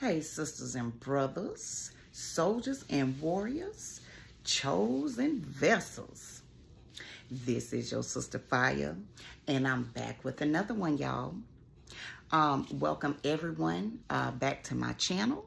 Hey, sisters and brothers, soldiers and warriors, chosen vessels. This is your sister Fire, and I'm back with another one, y'all. Welcome everyone back to my channel.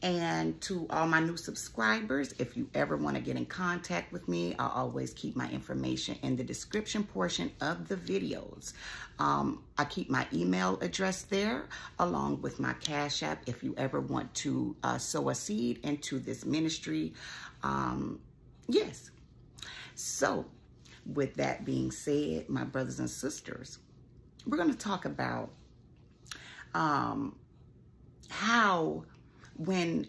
And to all my new subscribers, if you ever want to get in contact with me, I'll always keep my information in the description portion of the videos. I keep my email address there along with my Cash App if you ever want to sow a seed into this ministry. Yes. So with that being said, my brothers and sisters, we're going to talk about how when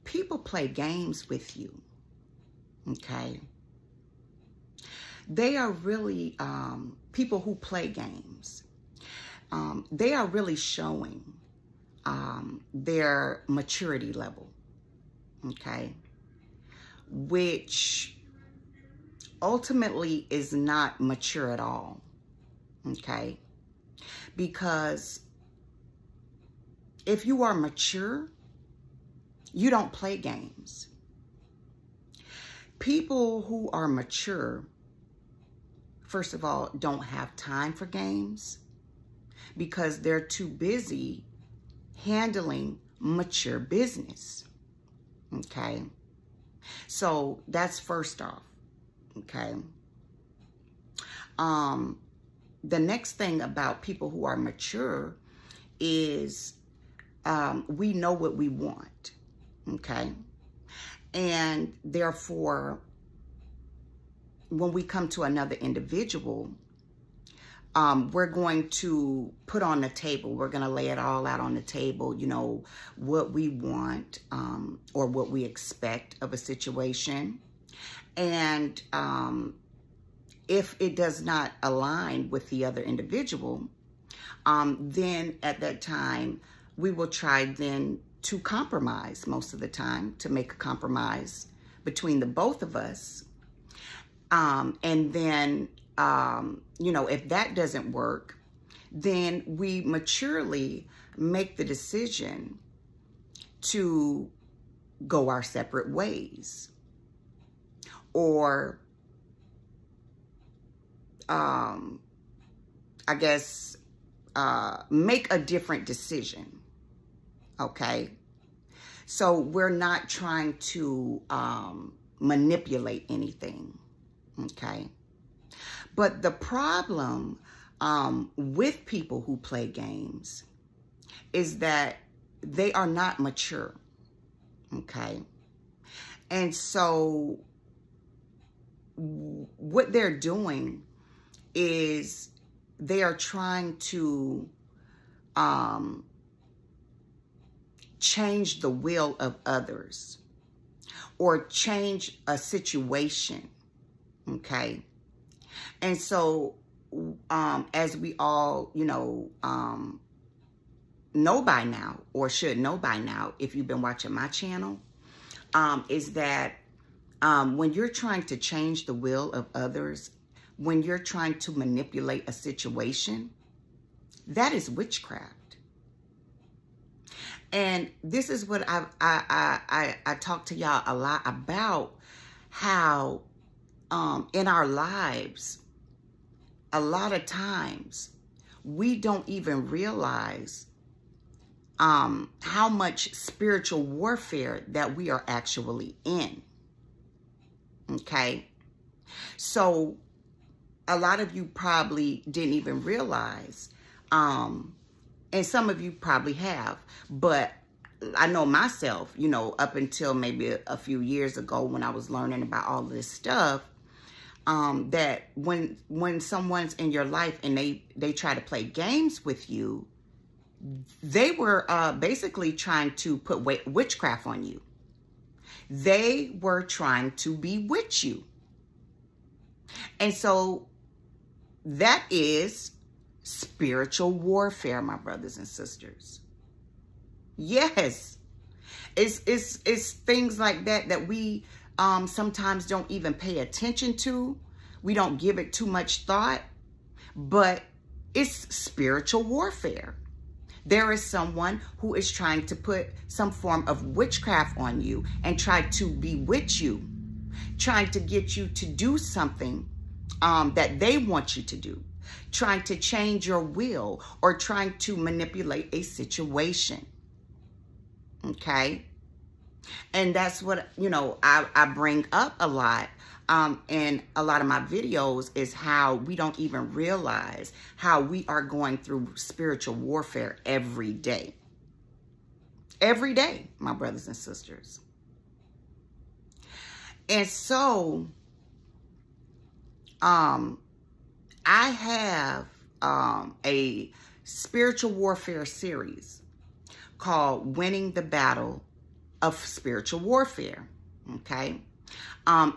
people play games with you, okay, they are really, people who play games, they are really showing their maturity level, okay, which ultimately is not mature at all, okay, because if you are mature, you don't play games. People who are mature, first of all, don't have time for games because they're too busy handling mature business. Okay? So that's first off. Okay? The next thing about people who are mature is we know what we want, okay? And therefore, when we come to another individual, we're going to put on the table, we're going to lay it all out on the table, you know, what we want or what we expect of a situation. And if it does not align with the other individual, then at that time, we will try then to compromise most of the time, to make a compromise between the both of us. And then, you know, if that doesn't work, then we maturely make the decision to go our separate ways. Or, I guess, make a different decision. Okay, so we're not trying to manipulate anything, okay? But the problem with people who play games is that they are not mature, okay? And so what they're doing is they are trying to change the will of others or change a situation, okay? And so, as we all, you know by now, or should know by now, if you've been watching my channel, is that when you're trying to change the will of others, when you're trying to manipulate a situation, that is witchcraft. And this is what I talk to y'all a lot about, how in our lives, a lot of times, we don't even realize how much spiritual warfare that we are actually in. Okay? So a lot of you probably didn't even realize, and some of you probably have, but I know myself, you know, up until maybe a few years ago when I was learning about all this stuff, that when someone's in your life and they try to play games with you, they were basically trying to put witchcraft on you. They were trying to bewitch you. And so that is spiritual warfare, my brothers and sisters. Yes, it's things like that we sometimes don't even pay attention to. We don't give it too much thought, but it's spiritual warfare. There is someone who is trying to put some form of witchcraft on you and try to bewitch you, trying to get you to do something that they want you to do, trying to change your will or trying to manipulate a situation. Okay? And that's what, you know, I bring up a lot in a lot of my videos, is how we don't even realize how we are going through spiritual warfare every day. Every day, my brothers and sisters. And so, I have a spiritual warfare series called Winning the Battle of Spiritual Warfare. Okay?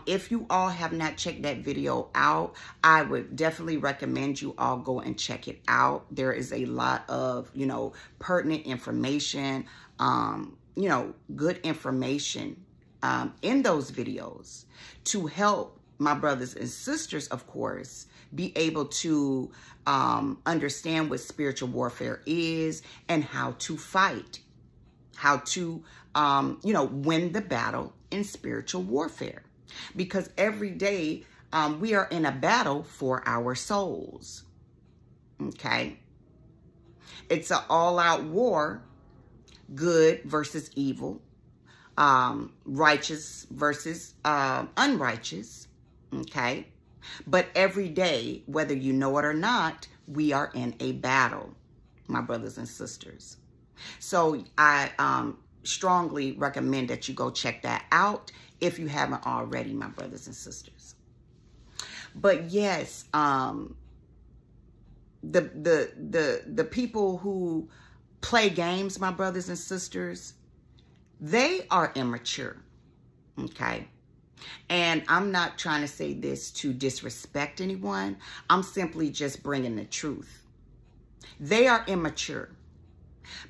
If you all have not checked that video out, I would definitely recommend you all go and check it out. There is a lot of, you know, pertinent information, you know, good information in those videos to help my brothers and sisters, of course, be able to understand what spiritual warfare is and how to fight, how to, you know, win the battle in spiritual warfare. Because every day we are in a battle for our souls. Okay? It's an all-out war, good versus evil, righteous versus unrighteous. Okay? But every day, whether you know it or not, we are in a battle, my brothers and sisters. So I strongly recommend that you go check that out if you haven't already, my brothers and sisters. But yes, the people who play games, my brothers and sisters, they are immature. Okay? And I'm not trying to say this to disrespect anyone. I'm simply just bringing the truth. They are immature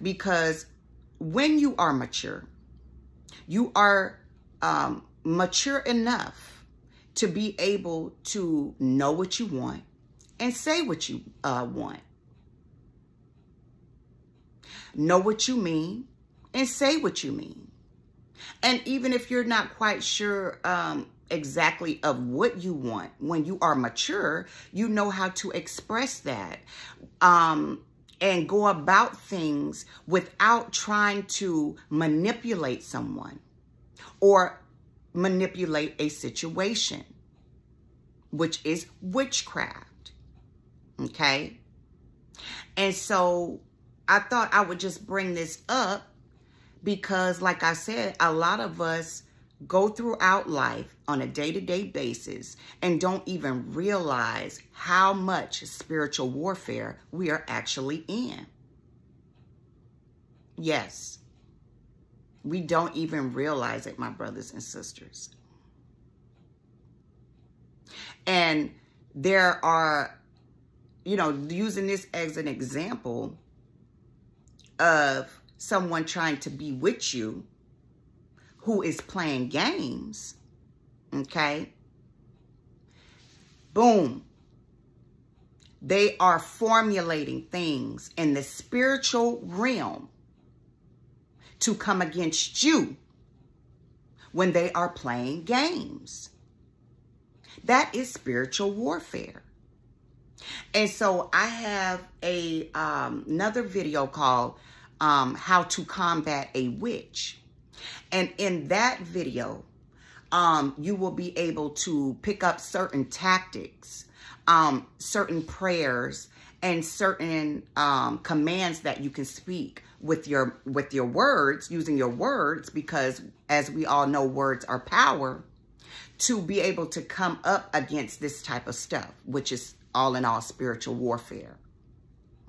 because when you are mature, you are mature enough to be able to know what you want and say what you want. Know what you mean and say what you mean. And even if you're not quite sure exactly of what you want, when you are mature, you know how to express that and go about things without trying to manipulate someone or manipulate a situation, which is witchcraft. Okay? And so I thought I would just bring this up because, like I said, a lot of us go throughout life on a day-to-day basis and don't even realize how much spiritual warfare we are actually in. Yes. We don't even realize it, my brothers and sisters. And there are, you know, using this as an example of someone trying to bewitch you who is playing games, okay? Boom. They are formulating things in the spiritual realm to come against you when they are playing games. That is spiritual warfare. And so I have a another video called How to Combat a Witch. And in that video, you will be able to pick up certain tactics, certain prayers, and certain commands that you can speak with your words, using your words, because as we all know, words are power, to be able to come up against this type of stuff, which is all in all spiritual warfare.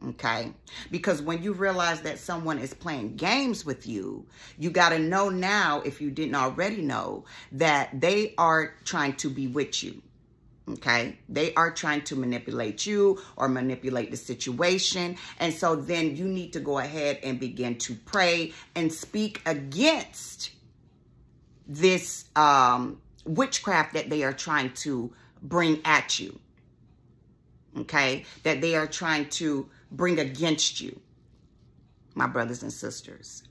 Okay? Because when you realize that someone is playing games with you, you got to know now, if you didn't already know, that they are trying to bewitch you. Okay? They are trying to manipulate you or manipulate the situation. And so then you need to go ahead and begin to pray and speak against this witchcraft that they are trying to bring at you. Okay? That they are trying to bring against you. my brothers and sisters.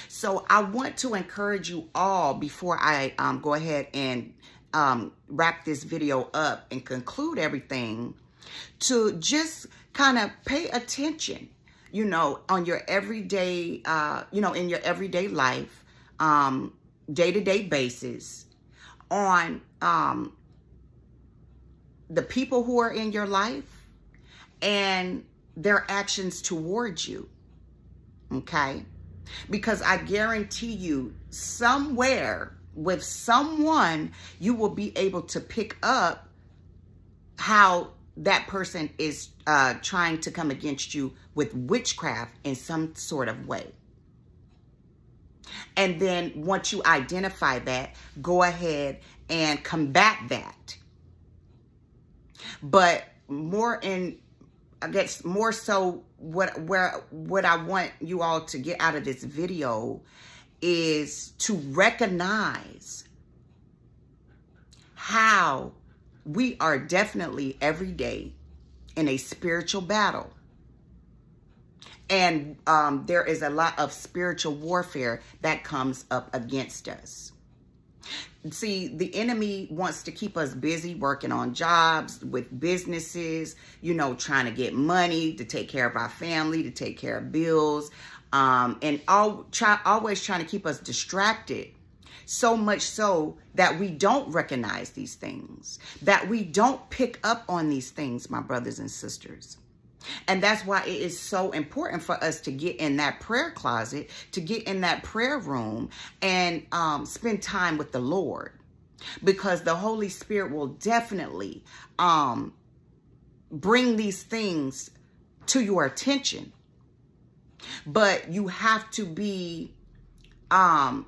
So I want to encourage you all, before I go ahead and wrap this video up and conclude everything, to just kind of pay attention, you know, on your everyday, you know, in your everyday life, day-to-day basis, on the people who are in your life and their actions towards you, okay? Because I guarantee you, somewhere with someone, you will be able to pick up how that person is trying to come against you with witchcraft in some sort of way. And then once you identify that, go ahead and combat that. But more in, I guess more so what I want you all to get out of this video is to recognize how we are definitely every day in a spiritual battle. And there is a lot of spiritual warfare that comes up against us. See, the enemy wants to keep us busy working on jobs, with businesses, you know, trying to get money to take care of our family, to take care of bills, and always trying to keep us distracted. So much so that we don't recognize these things, that we don't pick up on these things, my brothers and sisters. And that's why it is so important for us to get in that prayer closet, to get in that prayer room and spend time with the Lord. Because the Holy Spirit will definitely bring these things to your attention. But you have to be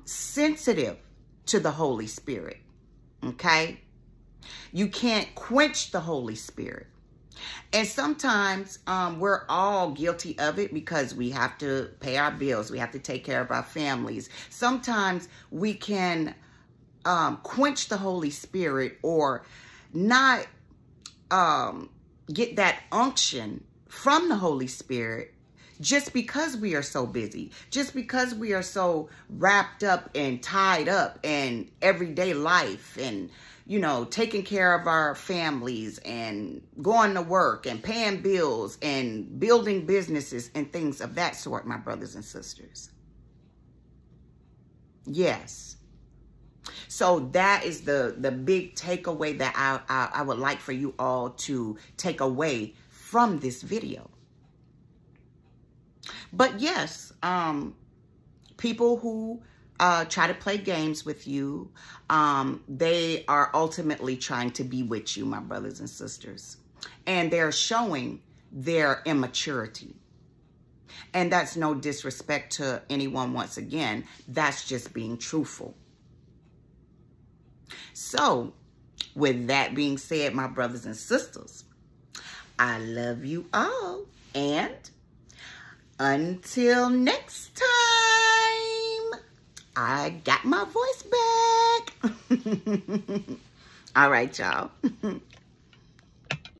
sensitive to the Holy Spirit, okay? You can't quench the Holy Spirit. And sometimes we're all guilty of it because we have to pay our bills. We have to take care of our families. Sometimes we can quench the Holy Spirit or not get that unction from the Holy Spirit just because we are so busy, just because we are so wrapped up and tied up in everyday life and, you know, taking care of our families and going to work and paying bills and building businesses and things of that sort, my brothers and sisters. Yes. So that is the big takeaway that I would like for you all to take away from this video. But yes, people who try to play games with you, they are ultimately trying to bewitch you, my brothers and sisters. And they're showing their immaturity. And that's no disrespect to anyone once again. That's just being truthful. So, with that being said, my brothers and sisters, I love you all. And until next time, I got my voice back. All right, y'all.